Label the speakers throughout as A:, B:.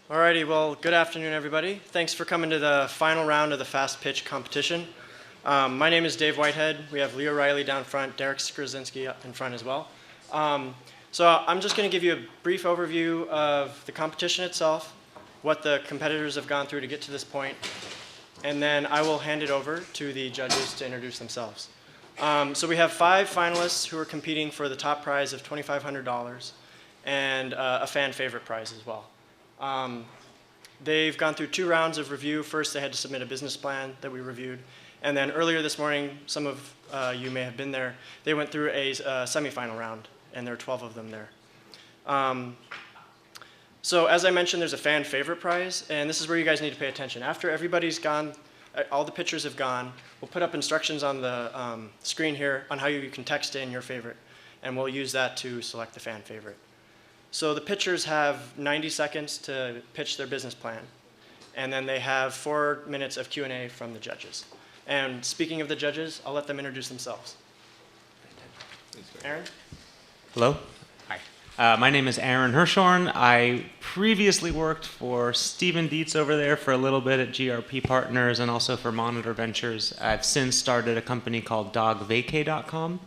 A: Alrighty, well, good afternoon, everybody. Thanks for coming to the final round of the fast pitch competition. My name is Dave Whitehead. We have Leo Riley down front, Derek Skrzyński in front as well. So I'm just going to give you a brief overview of the competition itself, what the competitors have gone through to get to this point, and then I will hand it over to the judges to introduce themselves. So we have 5 finalists who are competing for the top prize of $2,500 and a fan favorite prize as well. They've gone through 2 rounds of review. First, they had to submit a business plan that we reviewed. And then earlier this morning, some of you may have been there, they went through a semifinal round, and there are 12 of them there. So as I mentioned, there's a fan favorite prize, and this is where you guys need to pay attention. After everybody's gone, all the pitchers have gone, we'll put up instructions on the screen here on how you can text in your favorite, and we'll use that to select the fan favorite. So the pitchers have 90 seconds to pitch their business plan, and then they have 4 minutes of Q&A from the judges. And speaking of the judges, I'll let them introduce themselves. Aaron?
B: Hello. Hi. My name is Aaron Hirschhorn. I previously worked for Stephen Dietz over there for a little bit at GRP Partners and also for Monitor Ventures. I've since started a company called dogvacay.com,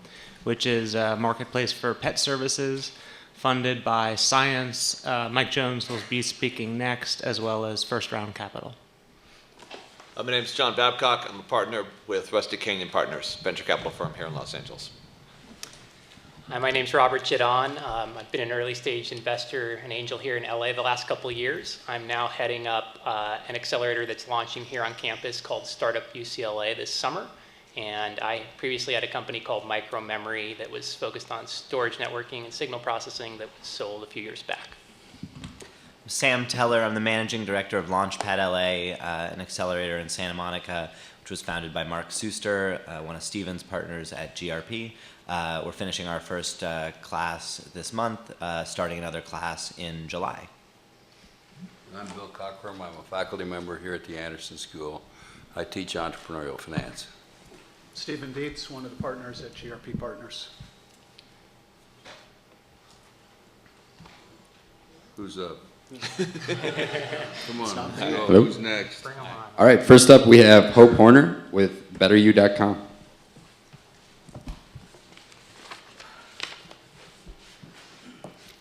B: which is a marketplace for pet services funded by Science. Mike Jones will be speaking next, as well as First Round Capital.
C: My name is John Babcock. I'm a partner with Rusty Canyon Partners, venture capital firm here in Los Angeles.
D: Hi, my name's Robert Chidon. I've been an early stage investor and angel here in LA the last couple of years. I'm now heading up an accelerator that's launching here on campus called Startup UCLA this summer. And I previously had a company called Micro Memory that was focused on storage networking and signal processing that was sold a few years back.
E: Sam Teller. I'm the managing director of Launchpad LA, an accelerator in Santa Monica, which was founded by Mark Suster, one of Stephen's partners at GRP. We're finishing our first class this month, starting another class in July.
F: I'm Bill Cockrum. I'm a faculty member here at the Anderson School. I teach entrepreneurial finance.
G: Stephen Dietz, one of the partners at GRP Partners.
F: Who's up? Come on.
H: Hello?
F: Who's next?
D: Bring them on.
H: All right, first up we have Hope Horner with BetterYou.com.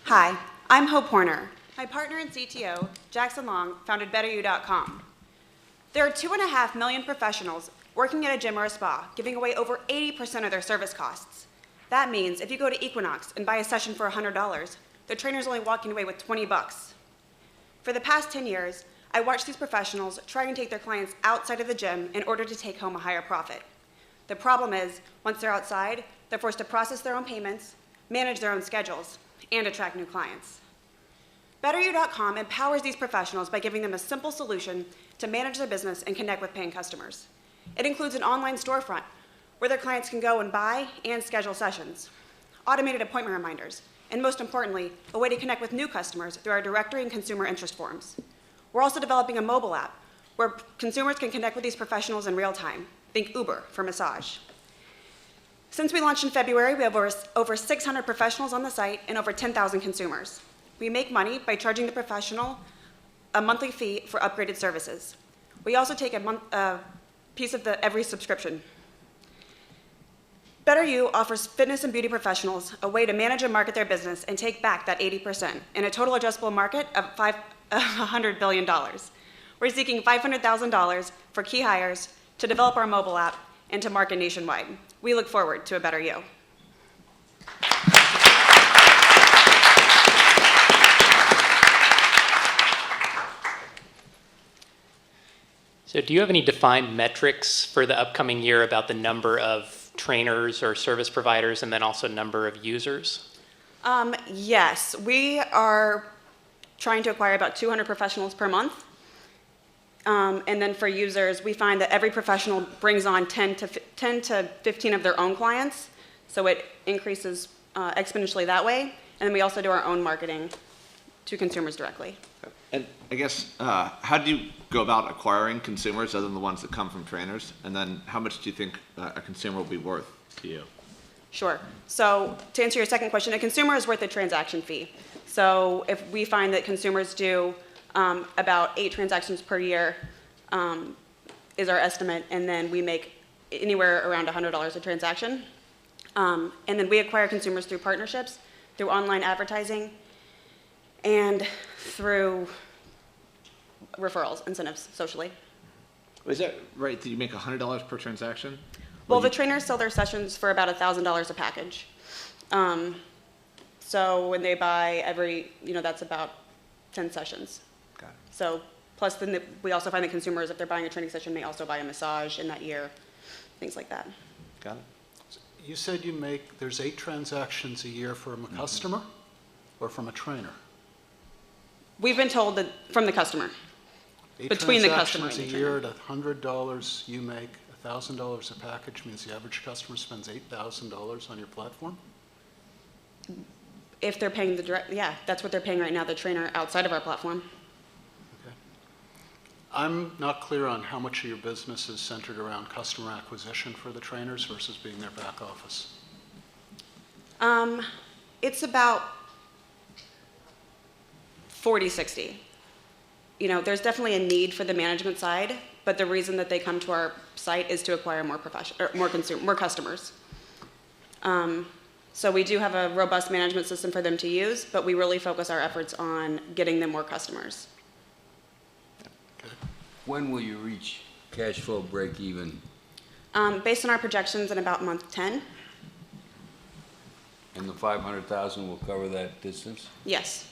I: Hi, I'm Hope Horner. My partner and CTO, Jackson Long, founded BetterYou.com. There are 2.5 million professionals working at a gym or a spa, giving away over 80% of their service costs. That means if you go to Equinox and buy a session for $100, the trainer's only walking away with 20 bucks. For the past 10 years, I watched these professionals try and take their clients outside of the gym in order to take home a higher profit. The problem is, once they're outside, they're forced to process their own payments, manage their own schedules, and attract new clients. BetterYou.com empowers these professionals by giving them a simple solution to manage their business and connect with paying customers. It includes an online storefront where their clients can go and buy and schedule sessions, automated appointment reminders, and most importantly, a way to connect with new customers through our directory and consumer interest forms. We're also developing a mobile app where consumers can connect with these professionals in real time. Think Uber for massage. Since we launched in February, we have over 600 professionals on the site and over 10,000 consumers. We make money by charging the professional a monthly fee for upgraded services. We also take a piece of every subscription. BetterYou offers fitness and beauty professionals a way to manage and market their business and take back that 80% in a total addressable market of $100 billion. We're seeking $500,000 for key hires to develop our mobile app and to market nationwide. We look forward to a better you.
D: So do you have any defined metrics for the upcoming year about the number of trainers or service providers and then also number of users?
I: Yes, we are trying to acquire about 200 professionals per month. And then for users, we find that every professional brings on 10 to 15 of their own clients. So it increases exponentially that way. And then we also do our own marketing to consumers directly.
C: And I guess, how do you go about acquiring consumers other than the ones that come from trainers? And then how much do you think a consumer will be worth to you?
I: Sure. So to answer your second question, a consumer is worth a transaction fee. So if we find that consumers do About 8 transactions per year is our estimate, and then we make anywhere around $100 a transaction. And then we acquire consumers through partnerships, through online advertising, and through referrals, incentives, socially.
C: Is that right, that you make $100 per transaction?
I: Well, the trainers sell their sessions for about $1,000 a package. So when they buy that's about 10 sessions.
C: Got it.
I: So plus then we also find that consumers, if they're buying a training session, may also buy a massage in that year, things like that.
C: Got it.
G: You said there's 8 transactions a year from a customer or from a trainer?
I: We've been told that from the customer.
G: 8
I: Between the customer
G: transactions
I: and
G: a
I: the
G: year at $100, you make $1,000 a package, means the average customer spends $8,000 on your platform?
I: If they're paying that's what they're paying right now, the trainer outside of our platform.
G: Okay. I'm not clear on how much of your business is centered around customer acquisition for the trainers versus being their back office.
I: It's about 40-60. There's definitely a need for the management side, but the reason that they come to our site is to acquire more customers. So we do have a robust management system for them to use, but we really focus our efforts on getting them more customers.
F: When will you reach cash flow break even?
I: Based on our projections in about month 10,
F: And the 500,000 will cover that distance?
I: yes.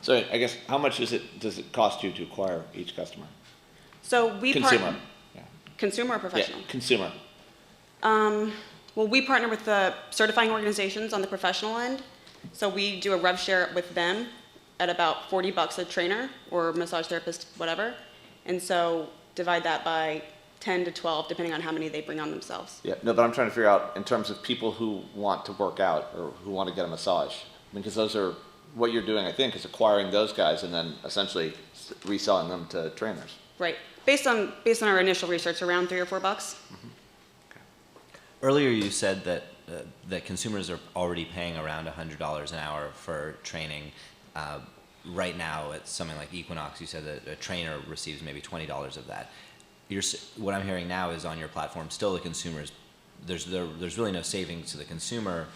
C: So I guess, how much does it cost you to acquire each customer?
I: So we
C: Consumer. Yeah.
I: Consumer or professional?
C: Yeah, consumer.
I: Well, we partner with the certifying organizations on the professional end. So we do a rev share with them at about $40 a trainer or massage therapist, whatever. And so divide that by 10 to 12, depending on how many they bring on themselves.
C: Yeah, no, but I'm trying to figure out in terms of people who want to work out or who want to get a massage. Because those are, what you're doing, I think, is acquiring those guys and then essentially reselling them to trainers.
I: Right. Based on our initial research, around $3 or $4.
E: Earlier, you said that consumers are already paying around $100 an hour for training. Right now, at something like Equinox, you said that a trainer receives maybe $20 of that. What I'm hearing now is on your platform, still the consumers, there's really no savings to the consumer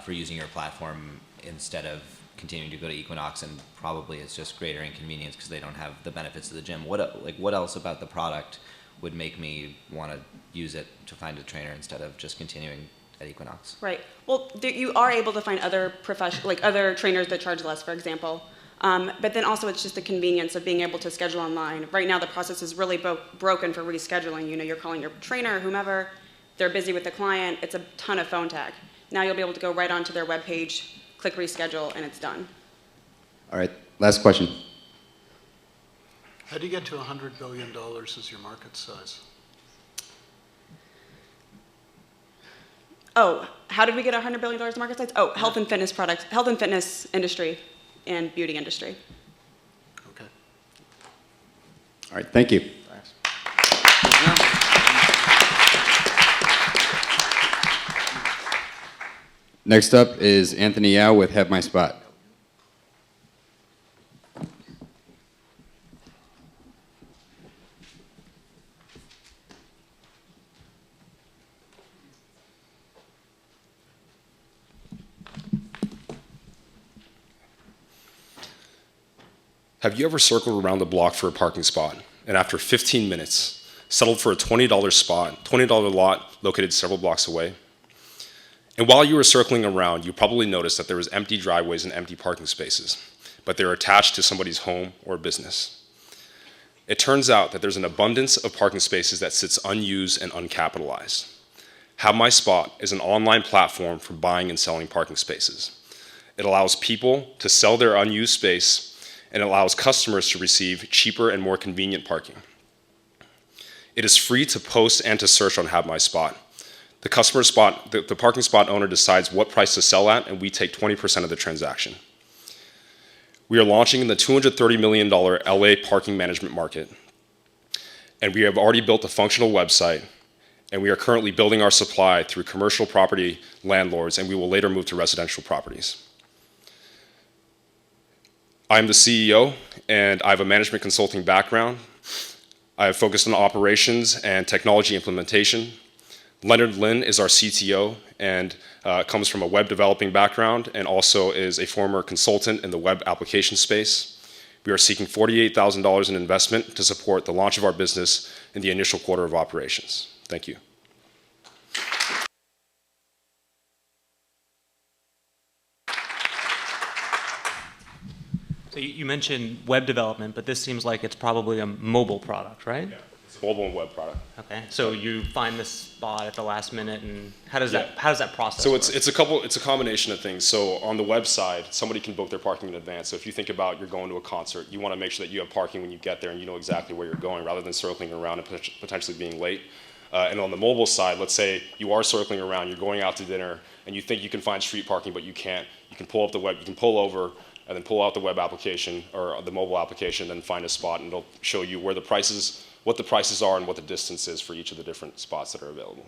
E: for using your platform instead of continuing to go to Equinox, and probably it's just greater inconvenience because they don't have the benefits of the gym. What else about the product would make me want to use it to find a trainer instead of just continuing at Equinox?
I: Right. Well, you are able to find other other trainers that charge less, for example. But then also it's just the convenience of being able to schedule online. Right now the process is really broken for rescheduling. You're calling your trainer, whomever, they're busy with the client, it's a ton of phone tag. Now you'll be able to go right onto their webpage, click reschedule, and it's done.
H: All right, last question.
G: How do you get to $100 billion as your market size?
I: Oh, how did we get $100 billion market size? Oh, health and fitness products, health and fitness industry and beauty industry.
G: Okay.
H: All right, thank you.
C: Thanks.
H: Next up is Anthony Yao with Have My Spot.
J: Have you ever circled around the block for a parking spot and after 15 minutes settled for a $20 spot, $20 lot located several blocks away? And while you were circling around, you probably noticed that there was empty driveways and empty parking spaces, but they're attached to somebody's home or business. It turns out that there's an abundance of parking spaces that sits unused and uncapitalized. Have My Spot is an online platform for buying and selling parking spaces. It allows people to sell their unused space and allows customers to receive cheaper and more convenient parking. It is free to post and to search on Have My Spot. The parking spot owner decides what price to sell at, and we take 20% of the transaction. We are launching in the $230 million LA parking management market, and we have already built a functional website, and we are currently building our supply through commercial property landlords, and we will later move to residential properties. I'm the CEO, and I have a management consulting background. I have focused on operations and technology implementation. Leonard Lin is our CTO and comes from a web developing background and also is a former consultant in the web application space. We are seeking $48,000 in investment to support the launch of our business in the initial quarter of operations. Thank you.
B: So you mentioned web development, but this seems like it's probably a mobile product, right?
J: Yeah, it's a mobile and web product.
B: Okay. So you find this spot at the last minute, and how does that process
J: So
B: work?
J: it's a combination of things. So on the website, somebody can book their parking in advance. So if you think about you're going to a concert, you want to make sure that you have parking when you get there and you know exactly where you're going, rather than circling around and potentially being late. And on the mobile side, let's say you are circling around, you're going out to dinner, and you think you can find street parking, but you can't. You can pull up the web, you can pull over, and then pull out the web application or the mobile application, then find a spot, and it'll show you where the prices, what the prices are, and what the distance is for each of the different spots that are available.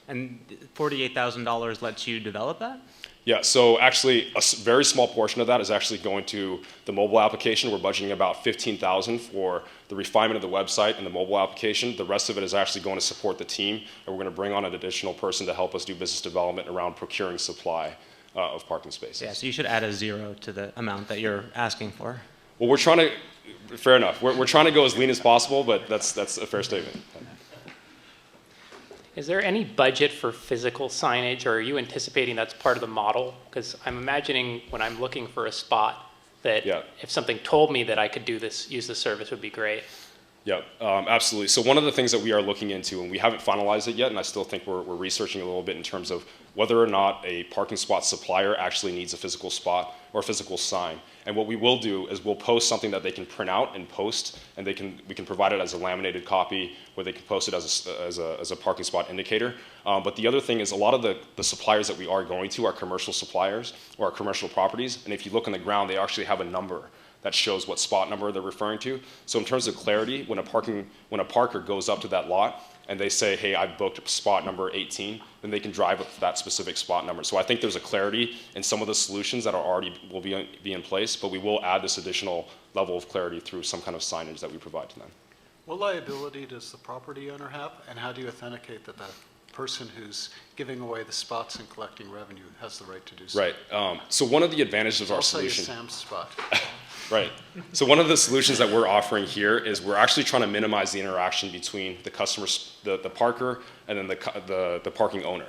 B: And $48,000 lets you develop that?
J: Yeah, so actually a very small portion of that is actually going to the mobile application. We're budgeting about $15,000 for the refinement of the website and the mobile application. The rest of it is actually going to support the team, and we're going to bring on an additional person to help us do business development around procuring supply of parking spaces.
B: Yeah, so you should add a 0 to the amount that you're asking for.
J: Well, we're trying to, fair enough. We're trying to go as lean as possible, but that's a fair statement.
D: Is there any budget for physical signage, or are you anticipating that's part of the model? Because I'm imagining when I'm looking for a spot that if something told me that I could do this, use the service would be great.
J: Yeah, absolutely. So one of the things that we are looking into, and we haven't finalized it yet, and I still think we're researching a little bit in terms of whether or not a parking spot supplier actually needs a physical spot or a physical sign. And what we will do is we'll post something that they can print out and post, and we can provide it as a laminated copy where they can post it as a parking spot indicator. But the other thing is a lot of the suppliers that we are going to are commercial suppliers or are commercial properties, and if you look on the ground, they actually have a number that shows what spot number they're referring to. So in terms of clarity, when a parker goes up to that lot and they say, hey, I've booked spot number 18, then they can drive up to that specific spot number. So I think there's a clarity in some of the solutions that will be in place, but we will add this additional level of clarity through some kind of signage that we provide to them.
G: What liability does the property owner have, and how do you authenticate that that person who's giving away the spots and collecting revenue has the right to do so?
J: Right. So one of the advantages of our
G: I'll sell you
J: solution.
G: Sam's spot.
J: Right. So one of the solutions that we're offering here is we're actually trying to minimize the interaction between the customers, the parker, and then the parking owner.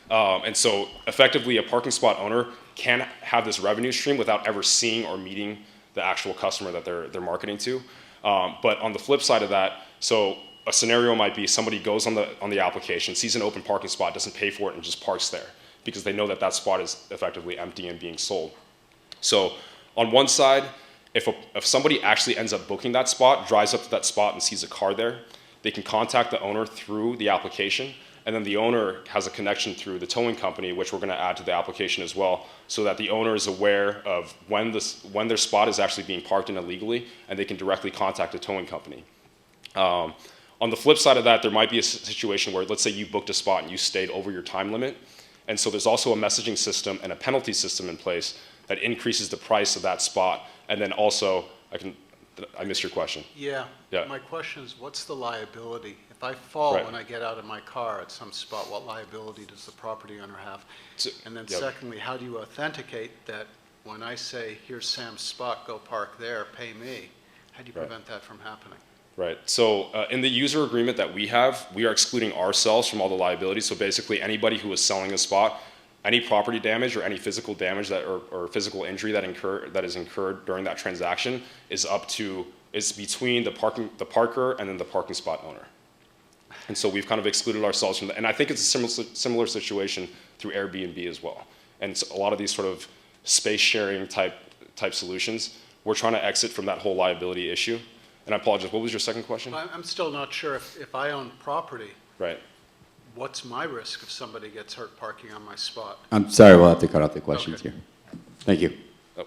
J: And so effectively, a parking spot owner can have this revenue stream without ever seeing or meeting the actual customer that they're marketing to. But on the flip side of that, so a scenario might be somebody goes on the application, sees an open parking spot, doesn't pay for it, and just parks there because they know that that spot is effectively empty and being sold. So on one side, if somebody actually ends up booking that spot, drives up to that spot and sees a car there, they can contact the owner through the application, and then the owner has a connection through the towing company, which we're going to add to the application as well, so that the owner is aware of when their spot is actually being parked in illegally, and they can directly contact the towing company. On the flip side of that, there might be a situation where, let's say you booked a spot and you stayed over your time limit, and so there's also a messaging system and a penalty system in place that increases the price of that spot. And then also, I missed your question.
G: Yeah. My question is, what's the liability? If I fall when I get out of my car at some spot, what liability does the property owner have? And then secondly, how do you authenticate that when I say, here's Sam's spot, go park there, pay me? How do you prevent that from happening?
J: Right. So in the user agreement that we have, we are excluding ourselves from all the liabilities. So basically, anybody who is selling a spot, any property damage or any physical damage or physical injury that is incurred during that transaction is between the parker and then the parking spot owner. And so we've kind of excluded ourselves from that. And I think it's a similar situation through Airbnb as well. And so a lot of these sort of space sharing type solutions, we're trying to exit from that whole liability issue. And I apologize, what was your second question?
G: I'm still not sure if I own property.
J: Right.
G: What's my risk if somebody gets hurt parking on my spot?
H: I'm sorry, we'll have to cut off the questions here. Thank you.
J: Oh.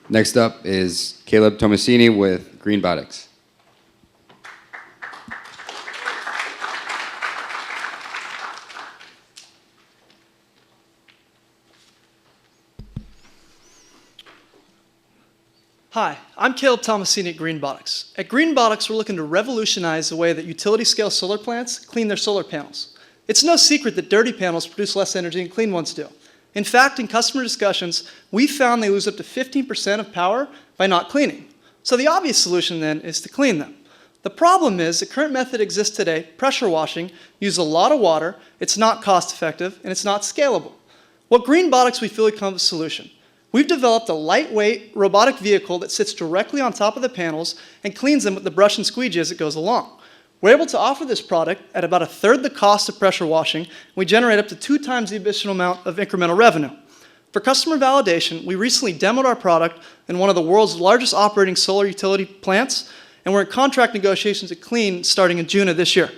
H: Next up is Caleb Tomasini with Green Bottoms.
K: Hi, I'm Caleb Tomasini at Greenbotics. At Greenbotics, we're looking to revolutionize the way that utility-scale solar plants clean their solar panels. It's no secret that dirty panels produce less energy than clean ones do. In fact, in customer discussions, we found they lose up to 15% of power by not cleaning. So the obvious solution then is to clean them. The problem is the current method exists today, pressure washing, uses a lot of water, it's not cost-effective, and it's not scalable. What Greenbotics we feel becomes a solution. We've developed a lightweight robotic vehicle that sits directly on top of the panels and cleans them with the brush and squeegee as it goes along. We're able to offer this product at about 1/3 the cost of pressure washing, and we generate up to 2 times the additional amount of incremental revenue. For customer validation, we recently demoed our product in one of the world's largest operating solar utility plants, and we're in contract negotiations to clean starting in June of this year.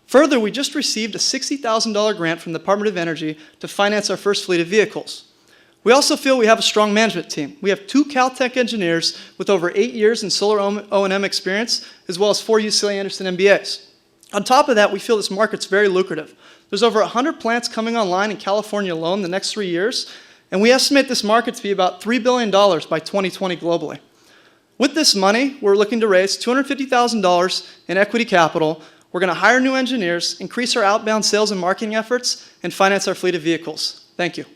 K: Further, we just received a $60,000 grant from the Department of Energy to finance our first fleet of vehicles. We also feel we have a strong management team. We have 2 Caltech engineers with over 8 years in solar O&M experience, as well as 4 UCLA Anderson MBAs. On top of that, we feel this market's very lucrative. There's over 100 plants coming online in California alone in the next 3 years, and we estimate this market to be about $3 billion by 2020 globally. With this money, we're looking to raise $250,000 in equity capital. We're going to hire new engineers, increase our outbound sales and marketing efforts, and finance our fleet of vehicles. Thank you.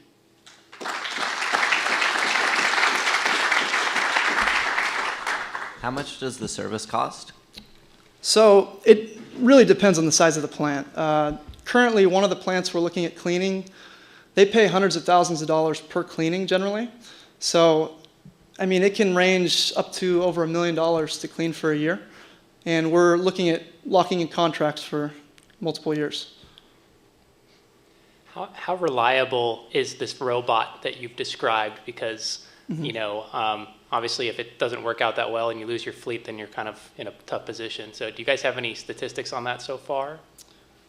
E: How much does the service cost?
K: So it really depends on the size of the plant. Currently, one of the plants we're looking at cleaning, they pay hundreds of thousands of dollars per cleaning generally. So, I mean, it can range up to over $1 million to clean for a year. And we're looking at locking in contracts for multiple years.
D: How reliable is this robot that you've described? Because, obviously if it doesn't work out that well and you lose your fleet, then you're kind of in a tough position. So do you guys have any statistics on that so far?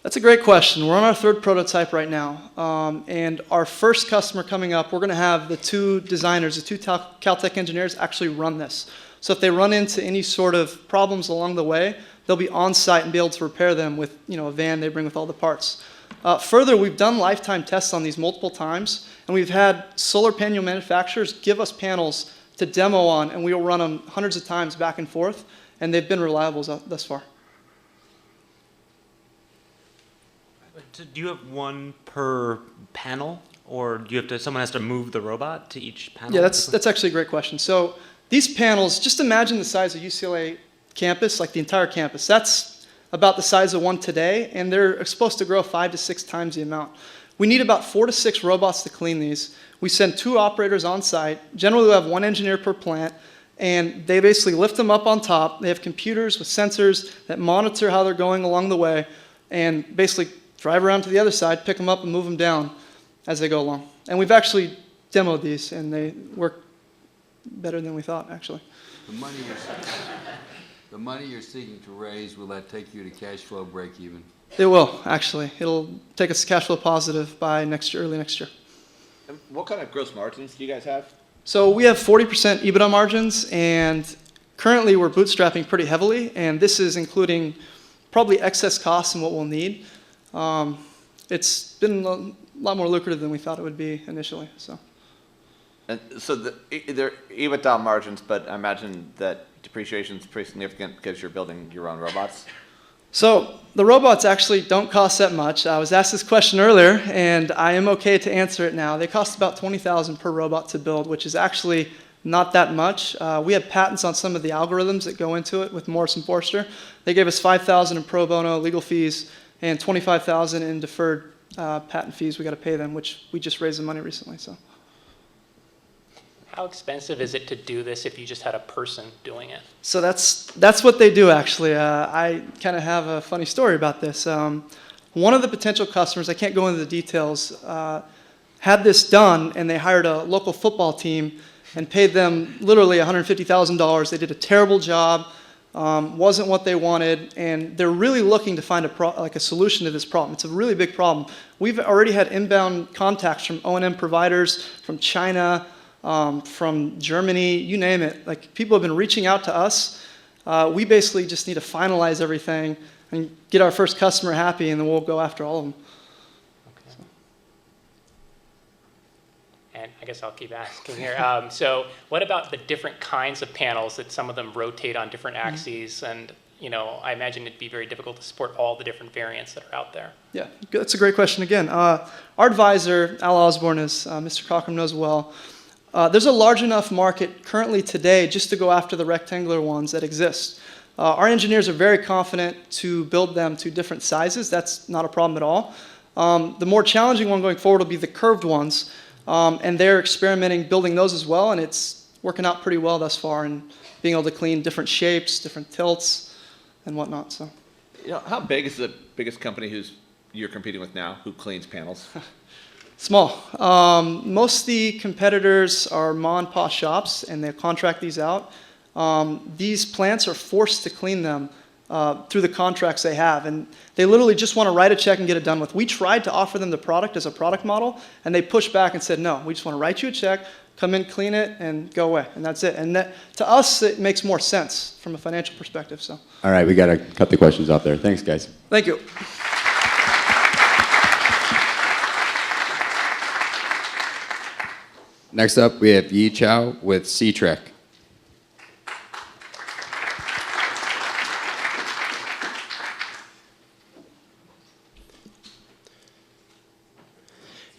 K: That's a great question. We're on our 3rd prototype right now. And our first customer coming up, we're going to have the 2 designers, the 2 Caltech engineers actually run this. So if they run into any sort of problems along the way, they'll be on site and be able to repair them with a van they bring with all the parts. Further, we've done lifetime tests on these multiple times, and we've had solar panel manufacturers give us panels to demo on, and we'll run them hundreds of times back and forth, and they've been reliable thus far.
B: Do you have one per panel, or do you have to? Someone has to move the robot to each panel?
K: Yeah, that's actually a great question. So these panels, just imagine the size of UCLA campus, like the entire campus. That's about the size of one today, and they're supposed to grow 5 to 6 times the amount. We need about 4 to 6 robots to clean these. We send 2 operators on site. Generally, we have 1 engineer per plant, and they basically lift them up on top. They have computers with sensors that monitor how they're going along the way, and basically drive around to the other side, pick them up, and move them down as they go along. And we've actually demoed these, and they work better than we thought, actually.
F: The money you're seeking to raise, will that take you to cash flow break even?
K: It will, actually. It'll take us to cash flow positive by next year, early next year.
C: And what kind of gross margins do you guys have?
K: So we have 40% EBITDA margins, and currently we're bootstrapping pretty heavily, and this is including probably excess costs and what we'll need. It's been a lot more lucrative than we thought it would be initially.
C: And so they're EBITDA margins, but I imagine that depreciation is pretty significant because you're building your own robots.
K: So the robots actually don't cost that much. I was asked this question earlier, and I am okay to answer it now. They cost about $20,000 per robot to build, which is actually not that much. We have patents on some of the algorithms that go into it with Morris & Forster. They gave us $5,000 in pro bono legal fees and $25,000 in deferred patent fees we got to pay them, which we just raised the money recently. So.
D: How expensive is it to do this if you just had a person doing it?
K: So that's what they do, actually. I kind of have a funny story about this. One of the potential customers, I can't go into the details, had this done, and they hired a local football team and paid them literally $150,000. They did a terrible job, wasn't what they wanted, and they're really looking to find a solution to this problem. It's a really big problem. We've already had inbound contacts from O&M providers, from China, from Germany, you name it. Like, people have been reaching out to us. We basically just need to finalize everything and get our first customer happy, and then we'll go after all of them.
D: Okay. And I guess I'll keep asking here. So what about the different kinds of panels that some of them rotate on different axes? And, I imagine it'd be very difficult to support all the different variants that are out there.
K: Yeah, that's a great question again. Our advisor, Al Osborne, as Mr. Cockrum knows well, there's a large enough market currently today just to go after the rectangular ones that exist. Our engineers are very confident to build them to different sizes. That's not a problem at all. The more challenging one going forward will be the curved ones, and they're experimenting building those as well, and it's working out pretty well thus far in being able to clean different shapes, different tilts, and whatnot. So,
C: How big is the biggest company you're competing with now who cleans panels?
K: small. Most of the competitors are mom and pop shops, and they contract these out. These plants are forced to clean them through the contracts they have, and they literally just want to write a check and get it done with. We tried to offer them the product as a product model, and they pushed back and said, no, we just want to write you a check, come in, clean it, and go away, and that's it. And that, to us, it makes more sense from a financial perspective. So.
H: All right, we got to cut the questions off there. Thanks, guys.
K: Thank you.
H: Next up, we have Yi Chow with C-Trek.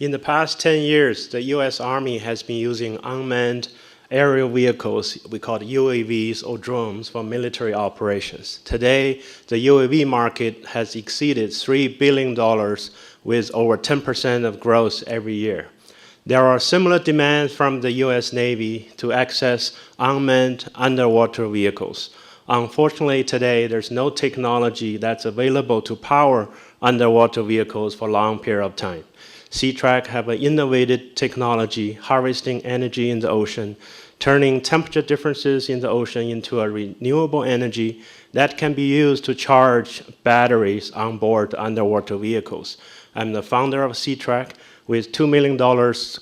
L: In the past 10 years, the U.S. Army has been using unmanned aerial vehicles, we call it UAVs or drones, for military operations. Today, the UAV market has exceeded $3 billion with over 10% of growth every year. There are similar demands from the U.S. Navy to access unmanned underwater vehicles. Unfortunately, today, there's no technology that's available to power underwater vehicles for a long period of time. Sea-Track have an innovative technology harvesting energy in the ocean, turning temperature differences in the ocean into a renewable energy that can be used to charge batteries on board underwater vehicles. I'm the founder of Sea-Track. With $2 million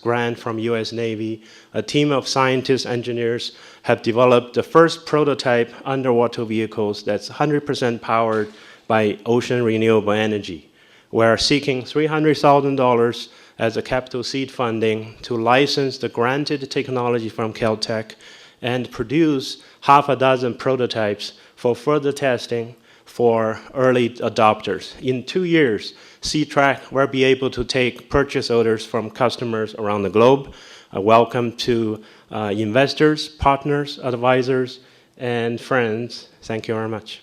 L: grant from U.S. Navy, a team of scientists, engineers have developed the first prototype underwater vehicles that's 100% powered by ocean renewable energy. We're seeking $300,000 as a capital seed funding to license the granted technology from Caltech and produce half a dozen prototypes for further testing for early adopters. In 2 years, Sea-Track will be able to take purchase orders from customers around the globe. Welcome to investors, partners, advisors, and friends. Thank you very much.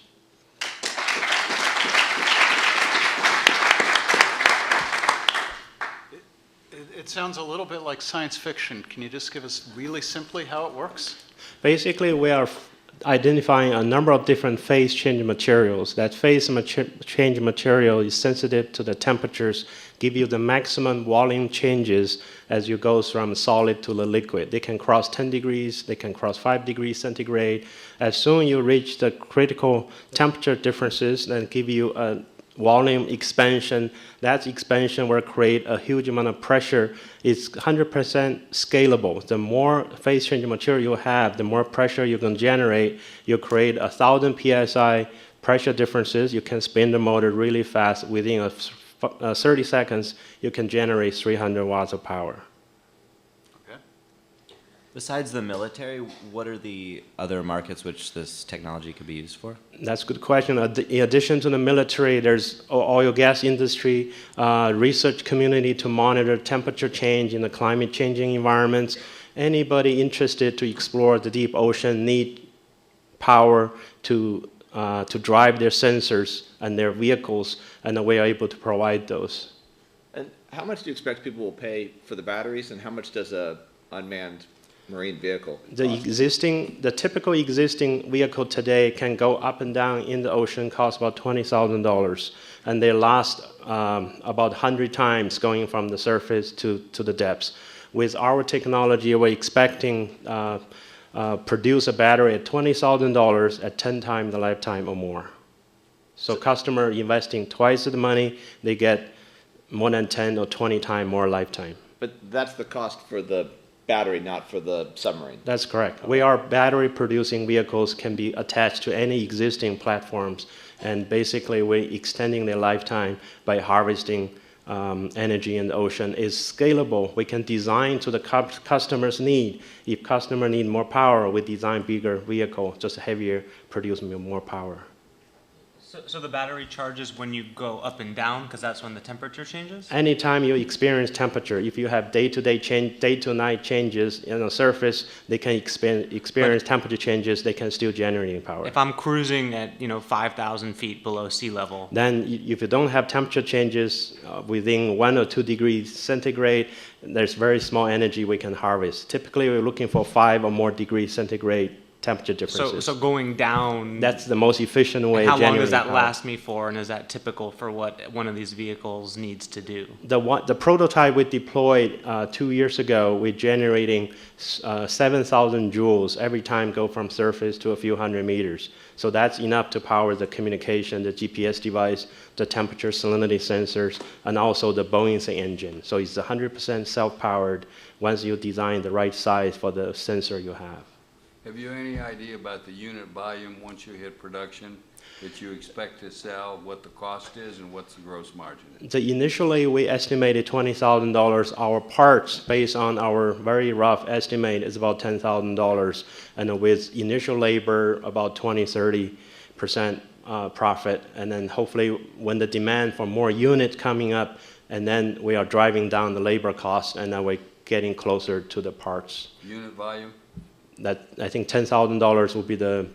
G: It sounds a little bit like science fiction. Can you just give us really simply how it works?
L: Basically, we are identifying a number of different phase change materials. That phase change material is sensitive to the temperatures, give you the maximum volume changes as you go from solid to the liquid. They can cross 10 degrees, they can cross 5 degrees centigrade. As soon as you reach the critical temperature differences, then give you a volume expansion. That expansion will create a huge amount of pressure. It's 100% scalable. The more phase change material you have, the more pressure you can generate. You create 1,000 psi pressure differences. You can spin the motor really fast. Within 30 seconds, you can generate 300 watts of power.
E: Besides the military, what are the other markets which this technology could be used for?
L: That's a good question. In addition to the military, there's oil gas industry, research community to monitor temperature change in the climate changing environments. Anybody interested to explore the deep ocean need power to drive their sensors and their vehicles, and we are able to provide those.
C: And how much do you expect people will pay for the batteries, and how much does a unmanned marine vehicle cost?
L: The typical existing vehicle today can go up and down in the ocean, cost about $20,000, and they last about 100 times going from the surface to the depths. With our technology, we're expecting produce a battery at $20,000 at 10 times the lifetime or more. So customer investing twice the money, they get more than 10 or 20 times more lifetime.
C: But that's the cost for the battery, not for the submarine.
L: That's correct. We are battery producing vehicles can be attached to any existing platforms, and basically we're extending their lifetime by harvesting energy in the ocean is scalable. We can design to the customer's need. If customer need more power, we design bigger vehicle, just heavier, produce more power.
B: So the battery charges when you go up and down, because that's when the temperature changes?
L: Anytime you experience temperature, if you have day-to-day change, day-to-night changes in the surface, they can experience temperature changes. They can still generate power.
B: If I'm cruising at 5,000 feet below sea level,
L: then if you don't have temperature changes within 1 or 2 degrees centigrade, there's very small energy we can harvest. Typically, we're looking for 5 or more degrees centigrade temperature differences.
B: So going down.
L: That's the most efficient way.
B: How long does that last me for, and is that typical for what one of these vehicles needs to do?
L: The prototype we deployed 2 years ago, we're generating 7,000 joules every time go from surface to a few hundred meters. So that's enough to power the communication, the GPS device, the temperature salinity sensors, and also the buoyancy engine. So it's 100% self-powered once you design the right size for the sensor you have.
F: Have you any idea about the unit volume once you hit production that you expect to sell, what the cost is, and what's the gross margin?
L: Initially, we estimated $20,000. Our parts, based on our very rough estimate, is about $10,000, and with initial labor, about 20–30% profit. And then hopefully, when the demand for more units coming up, and then we are driving down the labor cost, and then we're getting closer to the parts.
F: Unit volume?
L: That I think $10,000 will be the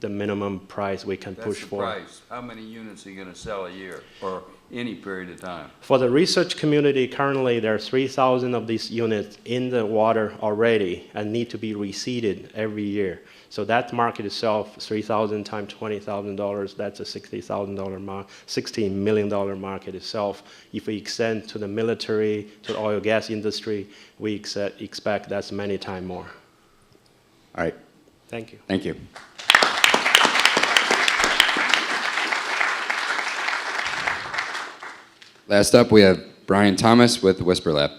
L: minimum price we can push for.
F: That's the price. How many units are you going to sell a year or any period of time?
L: For the research community, currently there are 3,000 of these units in the water already and need to be reseeded every year. So that market itself, 3,000 times $20,000, that's a $60 million market itself. If we extend to the military, to the oil and gas industry, we expect that's many times more.
H: All right.
L: Thank you.
H: Thank you. Last up, we have Brian Thomas with Whisper Lab.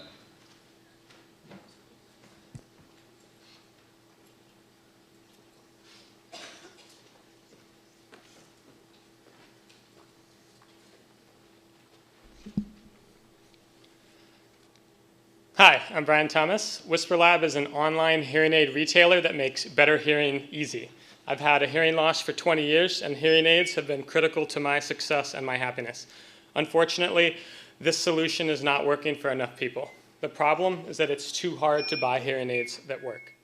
M: Hi, I'm Brian Thomas. Whisper Lab is an online hearing aid retailer that makes better hearing easy. I've had a hearing loss for 20 years, and hearing aids have been critical to my success and my happiness. Unfortunately, this solution is not working for enough people. The problem is that it's too hard to buy hearing aids that work.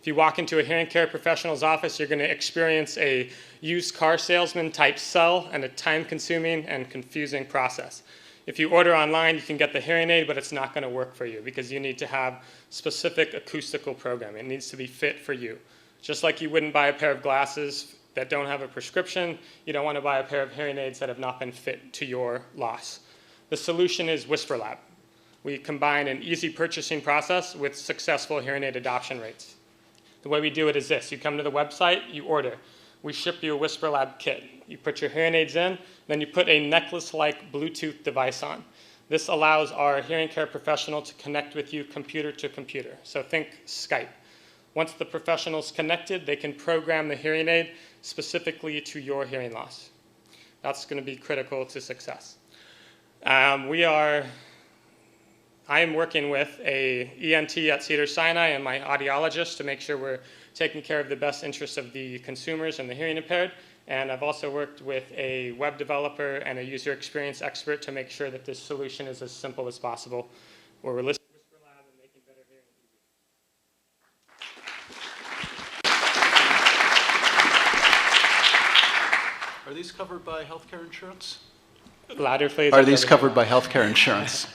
M: If you walk into a hearing care professional's office, you're going to experience a used car salesman type sell and a time-consuming and confusing process. If you order online, you can get the hearing aid, but it's not going to work for you because you need to have specific acoustical programming. It needs to be fit for you. Just like you wouldn't buy a pair of glasses that don't have a prescription, you don't want to buy a pair of hearing aids that have not been fit to your loss. The solution is Whisper Lab. We combine an easy purchasing process with successful hearing aid adoption rates. The way we do it is this. You come to the website, you order. We ship you a Whisper Lab kit. You put your hearing aids in, then you put a necklace-like Bluetooth device on. This allows our hearing care professional to connect with you computer to computer. So think Skype. Once the professional's connected, they can program the hearing aid specifically to your hearing loss. That's going to be critical to success. I am working with an ENT at Cedars-Sinai and my audiologist to make sure we're taking care of the best interests of the consumers and the hearing impaired. And I've also worked with a web developer and a user experience expert to make sure that this solution is as simple as possible, where we're listening to Whisper Lab and making better hearing easy.
G: Are these covered by healthcare insurance?
M: Louder, please.
G: Are these covered by healthcare insurance?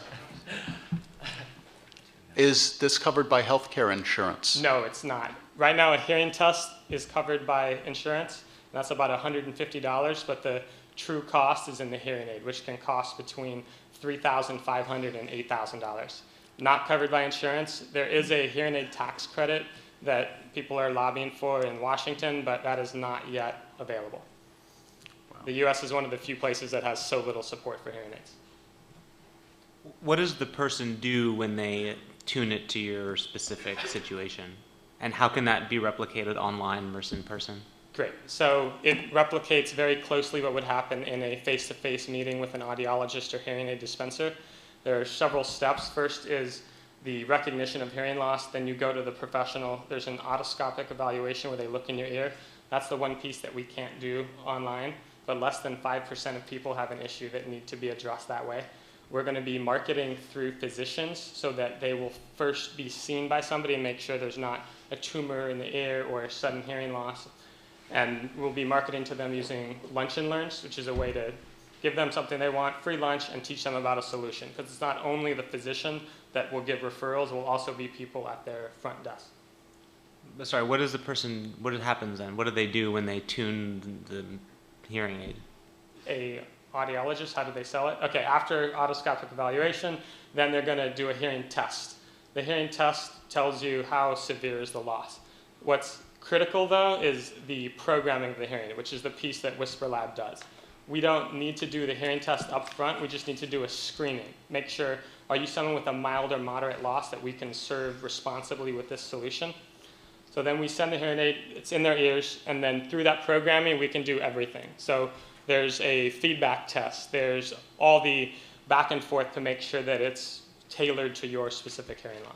G: Is this covered by healthcare insurance?
M: No, it's not. Right now, a hearing test is covered by insurance. That's about $150, but the true cost is in the hearing aid, which can cost between $3,500 and $8,000. Not covered by insurance. There is a hearing aid tax credit that people are lobbying for in Washington, but that is not yet available. Wow. The U.S. is one of the few places that has so little support for hearing aids.
B: What does the person do when they tune it to your specific situation? And how can that be replicated online versus in person?
M: Great. So it replicates very closely what would happen in a face-to-face meeting with an audiologist or hearing aid dispenser. There are several steps. First is the recognition of hearing loss. Then you go to the professional. There's an otoscopic evaluation where they look in your ear. That's the one piece that we can't do online, but less than 5% of people have an issue that need to be addressed that way. We're going to be marketing through physicians so that they will first be seen by somebody and make sure there's not a tumor in the ear or a sudden hearing loss. And we'll be marketing to them using lunch and learns, which is a way to give them something they want, free lunch, and teach them about a solution. Because it's not only the physician that will give referrals, it will also be people at their front desk.
B: Sorry, what happens then? What do they do when they tune the hearing aid?
M: A audiologist, how do they sell it? Okay, after otoscopic evaluation, then they're going to do a hearing test. The hearing test tells you how severe is the loss. What's critical, though, is the programming of the hearing aid, which is the piece that Whisper Lab does. We don't need to do the hearing test up front. We just need to do a screening. Make sure, are you someone with a mild or moderate loss that we can serve responsibly with this solution? So then we send the hearing aid, it's in their ears, and then through that programming, we can do everything. So there's a feedback test. There's all the back and forth to make sure that it's tailored to your specific hearing loss.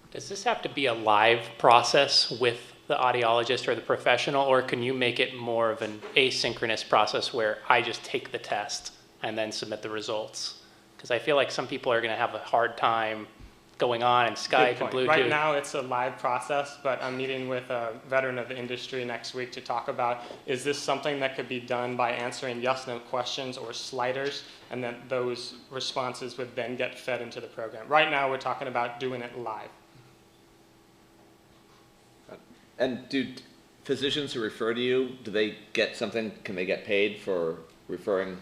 D: Does this have to be a live process with the audiologist or the professional, or can you make it more of an asynchronous process where I just take the test and then submit the results? Because I feel like some people are going to have a hard time going on and Skype and Bluetooth.
M: Right now it's a live process, but I'm meeting with a veteran of the industry next week to talk about, is this something that could be done by answering yes/no questions or sliders, and then those responses would then get fed into the program. Right now we're talking about doing it live.
C: And do physicians who refer to you, do they get something, can they get paid for referring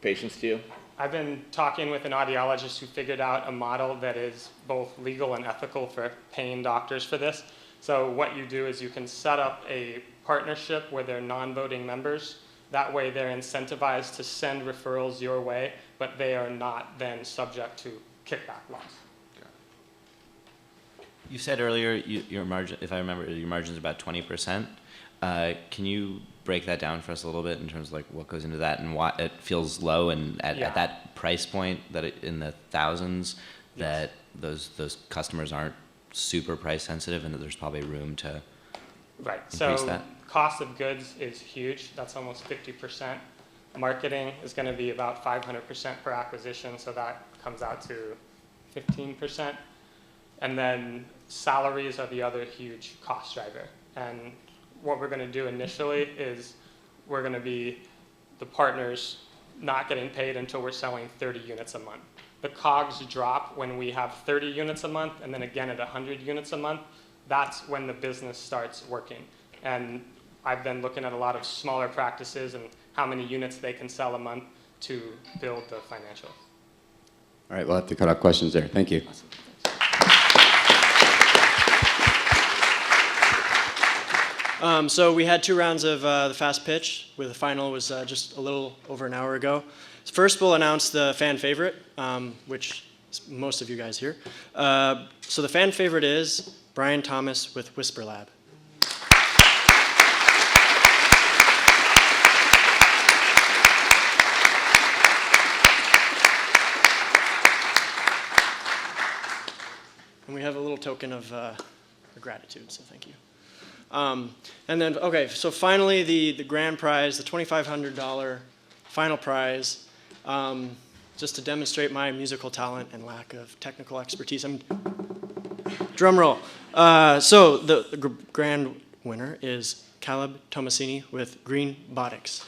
C: patients to you?
M: I've been talking with an audiologist who figured out a model that is both legal and ethical for paying doctors for this. So what you do is you can set up a partnership where they're non-voting members. That way they're incentivized to send referrals your way, but they are not then subject to kickback laws.
E: You said earlier your margin, if I remember, your margin's about 20%. Can you break that down for us a little bit in terms of like what goes into that and why it feels low, and at that price point that in the thousands, that those customers aren't super price sensitive, and that there's probably room to increase that?
M: Cost of goods is huge. That's almost 50%. Marketing is going to be about 500% per acquisition, so that comes out to 15%. And then salaries are the other huge cost driver. And what we're going to do initially is we're going to be the partners not getting paid until we're selling 30 units a month. The COGS drop when we have 30 units a month, and then again at 100 units a month. That's when the business starts working. And I've been looking at a lot of smaller practices and how many units they can sell a month to build the financials.
H: All right, we'll have to cut off questions there. Thank you.
M: Awesome.
A: So we had 2 rounds of the fast pitch, where the final was just a little over an hour ago. First, we'll announce the fan favorite, which is most of you guys here. So the fan favorite is Brian Thomas with Whisper Lab. And we have a little token of gratitude, so thank you. And then, okay, so finally the grand prize, the $2,500 final prize, just to demonstrate my musical talent and lack of technical expertise. Drum roll. So the grand winner is Caleb Tomasini with Green Botics.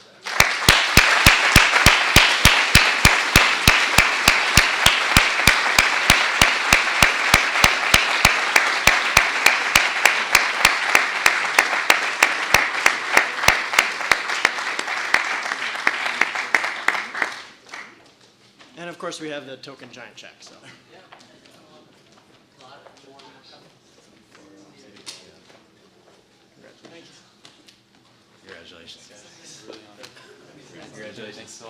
A: And of course, we have the token giant check. So.
E: Congratulations. Congratulations.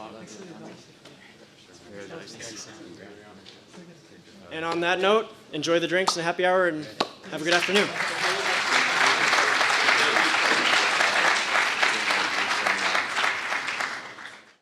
E: Congratulations.
A: And on that note, enjoy the drinks and happy hour, and have a good afternoon.